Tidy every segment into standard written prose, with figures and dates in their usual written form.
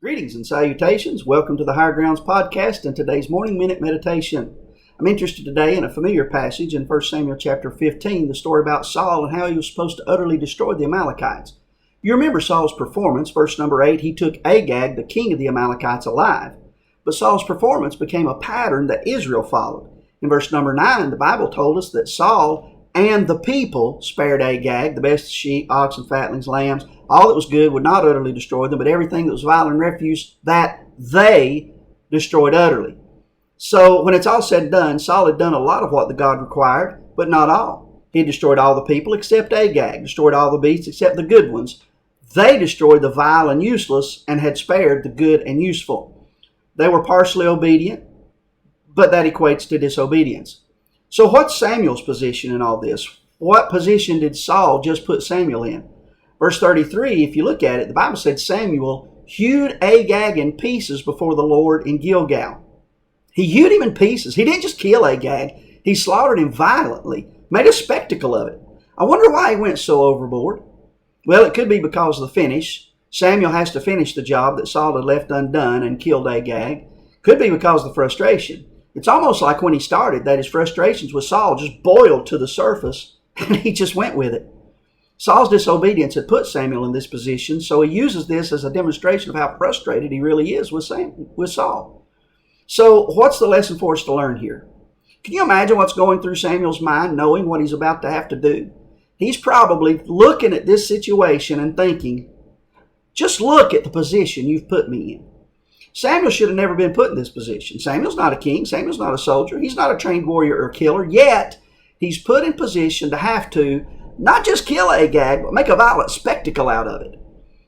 Greetings and salutations. Welcome to the Higher Grounds podcast and today's Morning Minute Meditation. I'm interested today in a familiar passage in 1 Samuel chapter 15, the story about Saul and how he was supposed to utterly destroy the Amalekites. You remember Saul's performance. Verse number 8, he took Agag, the king of the Amalekites, alive. But Saul's performance became a pattern that Israel followed. In verse number 9, the Bible told us that Saul and the people spared Agag, the best sheep, oxen, fatlings, lambs, all that was good, would not utterly destroy them, but everything that was vile and refuse, that they destroyed utterly. So when it's all said and done, Saul had done a lot of what the God required, but not all. He destroyed all the people except Agag, destroyed all the beasts except the good ones. They destroyed the vile and useless and had spared the good and useful. They were partially obedient, but that equates to disobedience. So what's Samuel's position in all this? What position did Saul just put Samuel in? Verse 33, if you look at it, the Bible said Samuel hewed Agag in pieces before the Lord in Gilgal. He hewed him in pieces. He didn't just kill Agag. He slaughtered him violently, made a spectacle of it. I wonder why he went so overboard. Well, it could be because of the finish. Samuel has to finish the job that Saul had left undone and killed Agag. Could be because of the frustration. It's almost like when he started that his frustrations with Saul just boiled to the surface and he just went with it. Saul's disobedience had put Samuel in this position, so he uses this as a demonstration of how frustrated he really is with Saul. So what's the lesson for us to learn here? Can you imagine what's going through Samuel's mind knowing what he's about to have to do? He's probably looking at this situation and thinking, just look at the position you've put me in. Samuel should have never been put in this position. Samuel's not a king. Samuel's not a soldier. He's not a trained warrior or killer. Yet, he's put in position to have to not just kill Agag, but make a violent spectacle out of it.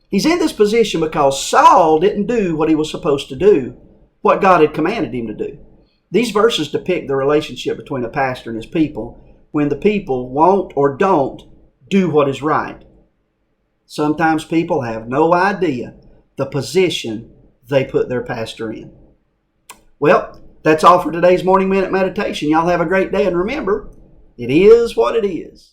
He's in this position because Saul didn't do what he was supposed to do, what God had commanded him to do. These verses depict the relationship between a pastor and his people when the people won't or don't do what is right. Sometimes people have no idea the position they put their pastor in. Well, that's all for today's Morning Minute Meditation. Y'all have a great day, and remember, it is what it is.